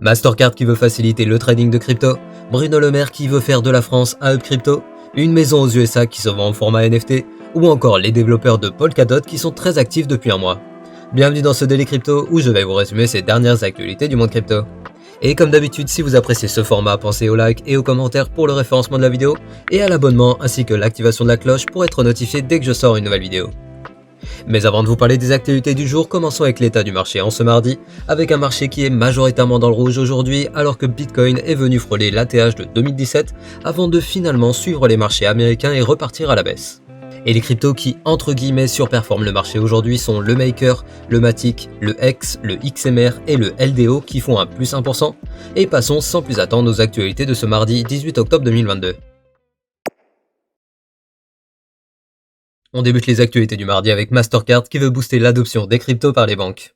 Mastercard qui veut faciliter le trading de crypto, Bruno Le Maire qui veut faire de la France un hub crypto, une maison aux USA qui se vend en format NFT, ou encore les développeurs de Polkadot qui sont très actifs depuis un mois. Bienvenue dans ce Daily Crypto où je vais vous résumer ces dernières actualités du monde crypto. Et comme d'habitude, si vous appréciez ce format, pensez au like et aux commentaires pour le référencement de la vidéo, et à l'abonnement ainsi que l'activation de la cloche pour être notifié dès que je sors une nouvelle vidéo. Mais avant de vous parler des actualités du jour, commençons avec l'état du marché en ce mardi, avec un marché qui est majoritairement dans le rouge aujourd'hui alors que Bitcoin est venu frôler l'ATH de 2017 avant de finalement suivre les marchés américains et repartir à la baisse. Et les cryptos qui, entre guillemets, surperforment le marché aujourd'hui sont le Maker, le Matic, le X, le XMR et le LDO qui font un plus 1%. Et passons sans plus attendre aux actualités de ce mardi 18 octobre 2022. On débute les actualités du mardi avec Mastercard qui veut booster l'adoption des cryptos par les banques.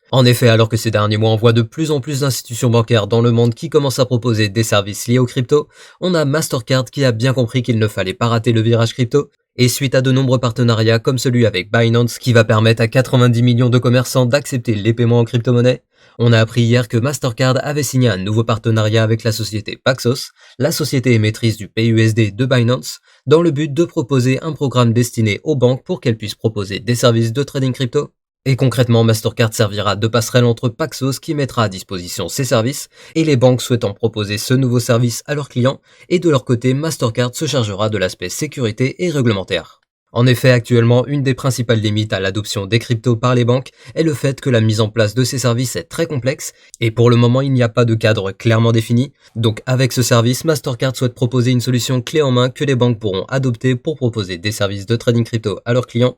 En effet, alors que ces derniers mois on voit de plus en plus d'institutions bancaires dans le monde qui commencent à proposer des services liés aux cryptos, on a Mastercard qui a bien compris qu'il ne fallait pas rater le virage crypto, et suite à de nombreux partenariats comme celui avec Binance qui va permettre à 90 millions de commerçants d'accepter les paiements en crypto-monnaie, on a appris hier que Mastercard avait signé un nouveau partenariat avec la société Paxos, la société émettrice du PUSD de Binance, dans le but de proposer un programme destiné aux banques pour qu'elles puissent proposer des services de trading crypto. Et concrètement, Mastercard servira de passerelle entre Paxos qui mettra à disposition ses services et les banques souhaitant proposer ce nouveau service à leurs clients, et de leur côté, Mastercard se chargera de l'aspect sécurité et réglementaire. En effet, actuellement, une des principales limites à l'adoption des cryptos par les banques est le fait que la mise en place de ces services est très complexe et pour le moment il n'y a pas de cadre clairement défini. Donc avec ce service, Mastercard souhaite proposer une solution clé en main que les banques pourront adopter pour proposer des services de trading crypto à leurs clients.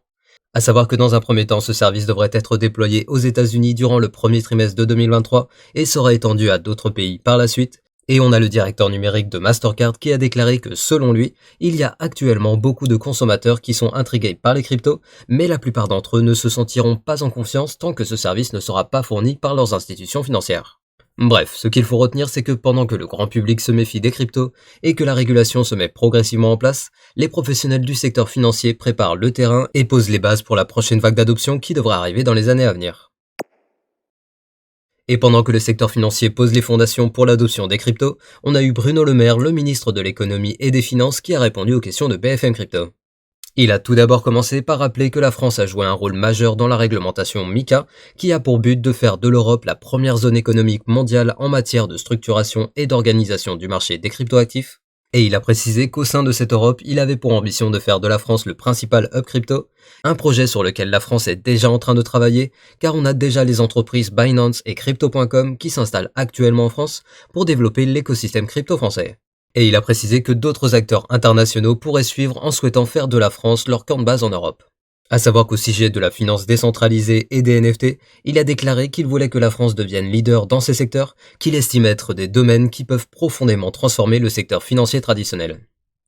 À savoir que dans un premier temps, ce service devrait être déployé aux États-Unis durant le premier trimestre de 2023 et sera étendu à d'autres pays par la suite. Et on a le directeur numérique de Mastercard qui a déclaré que selon lui, il y a actuellement beaucoup de consommateurs qui sont intrigués par les cryptos, mais la plupart d'entre eux ne se sentiront pas en confiance tant que ce service ne sera pas fourni par leurs institutions financières. Bref, ce qu'il faut retenir, c'est que pendant que le grand public se méfie des cryptos et que la régulation se met progressivement en place, les professionnels du secteur financier préparent le terrain et posent les bases pour la prochaine vague d'adoption qui devrait arriver dans les années à venir. Et pendant que le secteur financier pose les fondations pour l'adoption des cryptos, on a eu Bruno Le Maire, le ministre de l'économie et des finances, qui a répondu aux questions de BFM Crypto. Il a tout d'abord commencé par rappeler que la France a joué un rôle majeur dans la réglementation MiCA, qui a pour but de faire de l'Europe la première zone économique mondiale en matière de structuration et d'organisation du marché des cryptoactifs. Et il a précisé qu'au sein de cette Europe, il avait pour ambition de faire de la France le principal hub crypto, un projet sur lequel la France est déjà en train de travailler, car on a déjà les entreprises Binance et Crypto.com qui s'installent actuellement en France pour développer l'écosystème crypto français. Et il a précisé que d'autres acteurs internationaux pourraient suivre en souhaitant faire de la France leur camp de base en Europe. À savoir qu'au sujet de la finance décentralisée et des NFT, il a déclaré qu'il voulait que la France devienne leader dans ces secteurs, qu'il estime être des domaines qui peuvent profondément transformer le secteur financier traditionnel.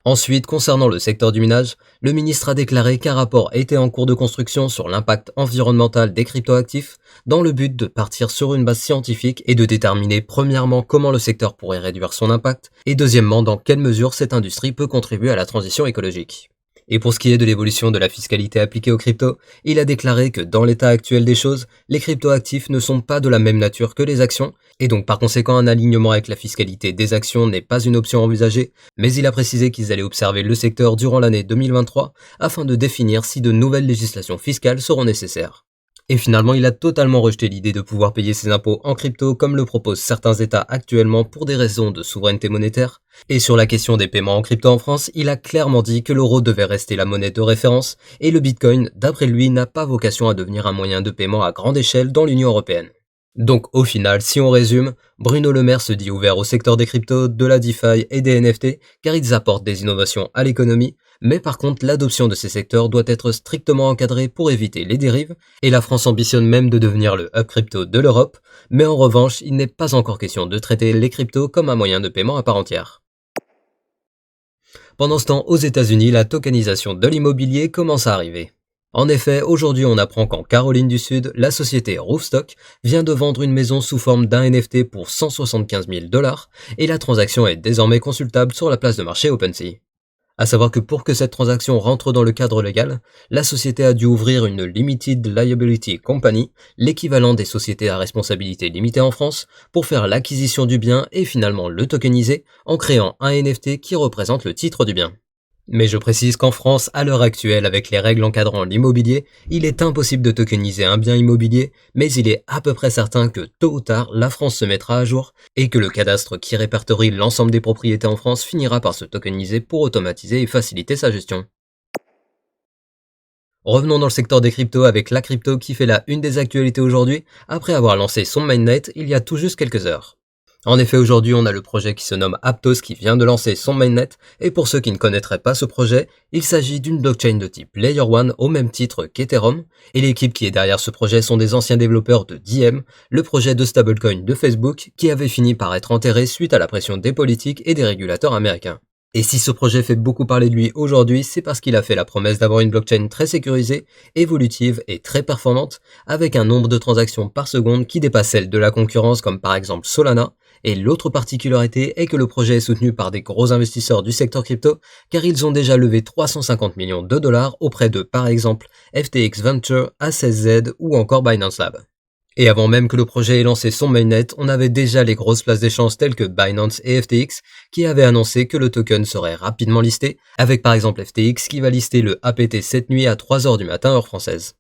Ensuite, concernant le secteur du minage, le ministre a déclaré qu'un rapport était en cours de construction sur l'impact environnemental des cryptoactifs, dans le but de partir sur une base scientifique et de déterminer premièrement comment le secteur pourrait réduire son impact, et deuxièmement dans quelle mesure cette industrie peut contribuer à la transition écologique. Et pour ce qui est de l'évolution de la fiscalité appliquée aux cryptos, il a déclaré que dans l'état actuel des choses, les cryptoactifs ne sont pas de la même nature que les actions, et donc par conséquent un alignement avec la fiscalité des actions n'est pas une option envisagée, mais il a précisé qu'ils allaient observer le secteur durant l'année 2023 afin de définir si de nouvelles législations fiscales seront nécessaires. Et finalement, il a totalement rejeté l'idée de pouvoir payer ses impôts en crypto comme le proposent certains États actuellement pour des raisons de souveraineté monétaire. Et sur la question des paiements en crypto en France, il a clairement dit que l'euro devait rester la monnaie de référence et le Bitcoin, d'après lui, n'a pas vocation à devenir un moyen de paiement à grande échelle dans l'Union européenne. Donc au final, si on résume, Bruno Le Maire se dit ouvert au secteur des cryptos, de la DeFi et des NFT car ils apportent des innovations à l'économie, mais par contre l'adoption de ces secteurs doit être strictement encadrée pour éviter les dérives, et la France ambitionne même de devenir le hub crypto de l'Europe, mais en revanche il n'est pas encore question de traiter les cryptos comme un moyen de paiement à part entière. Pendant ce temps, aux États-Unis, la tokenisation de l'immobilier commence à arriver. En effet, aujourd'hui on apprend qu'en Caroline du Sud, la société Roofstock vient de vendre une maison sous forme d'un NFT pour 175 000 $ et la transaction est désormais consultable sur la place de marché OpenSea. À savoir que pour que cette transaction rentre dans le cadre légal, la société a dû ouvrir une Limited Liability Company, l'équivalent des sociétés à responsabilité limitée en France, pour faire l'acquisition du bien et finalement le tokeniser en créant un NFT qui représente le titre du bien. Mais je précise qu'en France, à l'heure actuelle, avec les règles encadrant l'immobilier, il est impossible de tokeniser un bien immobilier, mais il est à peu près certain que tôt ou tard, la France se mettra à jour et que le cadastre qui répertorie l'ensemble des propriétés en France finira par se tokeniser pour automatiser et faciliter sa gestion. Revenons dans le secteur des cryptos avec la crypto qui fait la une des actualités aujourd'hui, après avoir lancé son mainnet il y a tout juste quelques heures. En effet, aujourd'hui, on a le projet qui se nomme Aptos qui vient de lancer son mainnet, et pour ceux qui ne connaîtraient pas ce projet, il s'agit d'une blockchain de type Layer 1 au même titre qu'Ethereum, et l'équipe qui est derrière ce projet sont des anciens développeurs de Diem, le projet de stablecoin de Facebook, qui avait fini par être enterré suite à la pression des politiques et des régulateurs américains. Et si ce projet fait beaucoup parler de lui aujourd'hui, c'est parce qu'il a fait la promesse d'avoir une blockchain très sécurisée, évolutive et très performante, avec un nombre de transactions par seconde qui dépasse celle de la concurrence comme par exemple Solana, et l'autre particularité est que le projet est soutenu par des gros investisseurs du secteur crypto, car ils ont déjà levé 350 millions de dollars auprès de par exemple FTX Venture, A16Z ou encore Binance Lab. Et avant même que le projet ait lancé son mainnet, on avait déjà les grosses places d'échange telles que Binance et FTX qui avaient annoncé que le token serait rapidement listé, avec par exemple FTX qui va lister le APT cette nuit à 3h du matin heure française.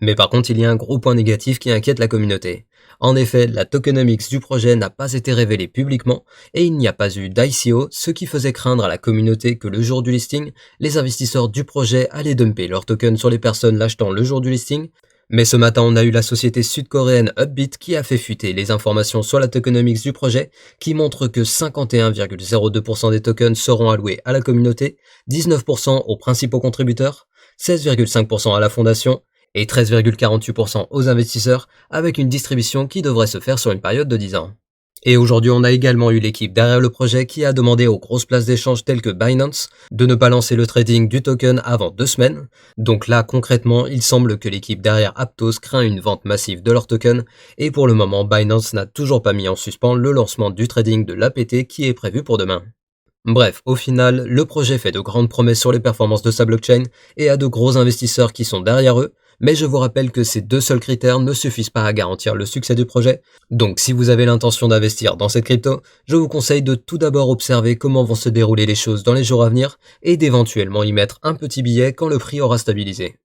Mais par contre, il y a un gros point négatif qui inquiète la communauté. En effet, la tokenomics du projet n'a pas été révélée publiquement et il n'y a pas eu d'ICO, ce qui faisait craindre à la communauté que le jour du listing, les investisseurs du projet allaient dumper leurs tokens sur les personnes l'achetant le jour du listing. Mais ce matin, on a eu la société sud-coréenne Upbit qui a fait fuiter les informations sur la tokenomics du projet, qui montrent que 51,02% des tokens seront alloués à la communauté, 19% aux principaux contributeurs, 16,5% à la fondation et 13,48% aux investisseurs, avec une distribution qui devrait se faire sur une période de 10 ans. Et aujourd'hui, on a également eu l'équipe derrière le projet qui a demandé aux grosses places d'échange telles que Binance de ne pas lancer le trading du token avant 2 semaines. Donc là, concrètement, il semble que l'équipe derrière Aptos craint une vente massive de leur token et pour le moment, Binance n'a toujours pas mis en suspens le lancement du trading de l'APT qui est prévu pour demain. Bref, au final, le projet fait de grandes promesses sur les performances de sa blockchain et a de gros investisseurs qui sont derrière eux, mais je vous rappelle que ces deux seuls critères ne suffisent pas à garantir le succès du projet, donc si vous avez l'intention d'investir dans cette crypto, je vous conseille de tout d'abord observer comment vont se dérouler les choses dans les jours à venir et d'éventuellement y mettre un petit billet quand le prix aura stabilisé.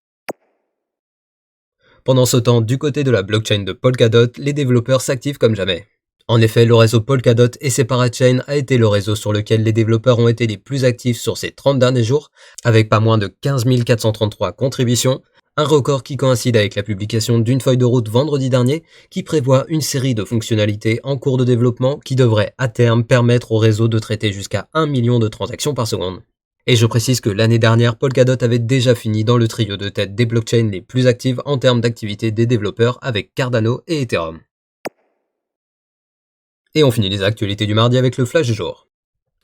Pendant ce temps, du côté de la blockchain de Polkadot, les développeurs s'activent comme jamais. En effet, le réseau Polkadot et ses parachains a été le réseau sur lequel les développeurs ont été les plus actifs sur ces 30 derniers jours, avec pas moins de 15 433 contributions, un record qui coïncide avec la publication d'une feuille de route vendredi dernier qui prévoit une série de fonctionnalités en cours de développement qui devraient à terme permettre au réseau de traiter jusqu'à 1 million de transactions par seconde. Et je précise que l'année dernière, Polkadot avait déjà fini dans le trio de tête des blockchains les plus actives en termes d'activité des développeurs avec Cardano et Ethereum. Et on finit les actualités du mardi avec le flash du jour.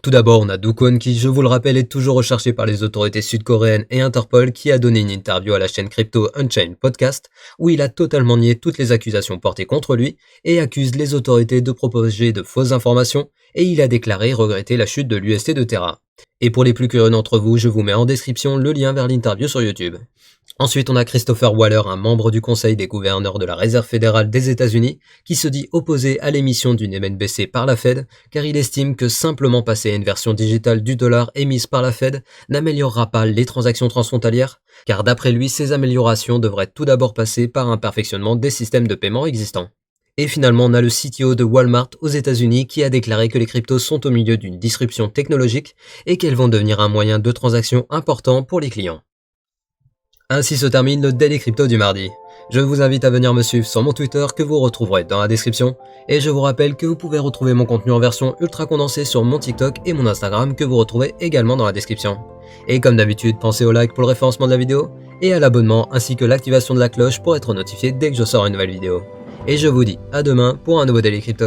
Tout d'abord, on a Do Kwon qui, je vous le rappelle, est toujours recherché par les autorités sud-coréennes et Interpol qui a donné une interview à la chaîne crypto Unchained Podcast où il a totalement nié toutes les accusations portées contre lui et accuse les autorités de propager de fausses informations et il a déclaré regretter la chute de l'UST de Terra. Et pour les plus curieux d'entre vous, je vous mets en description le lien vers l'interview sur YouTube. Ensuite, on a Christopher Waller, un membre du conseil des gouverneurs de la Réserve fédérale des États-Unis, qui se dit opposé à l'émission d'une MNBC par la Fed, car il estime que simplement passer à une version digitale du dollar émise par la Fed n'améliorera pas les transactions transfrontalières, car d'après lui, ces améliorations devraient tout d'abord passer par un perfectionnement des systèmes de paiement existants. Et finalement, on a le CTO de Walmart aux États-Unis qui a déclaré que les cryptos sont au milieu d'une disruption technologique et qu'elles vont devenir un moyen de transaction important pour les clients. Ainsi se termine le Daily Crypto du mardi. Je vous invite à venir me suivre sur mon Twitter que vous retrouverez dans la description. Et je vous rappelle que vous pouvez retrouver mon contenu en version ultra condensée sur mon TikTok et mon Instagram que vous retrouvez également dans la description. Et comme d'habitude, pensez au like pour le référencement de la vidéo et à l'abonnement ainsi que l'activation de la cloche pour être notifié dès que je sors une nouvelle vidéo. Et je vous dis à demain pour un nouveau Daily Crypto.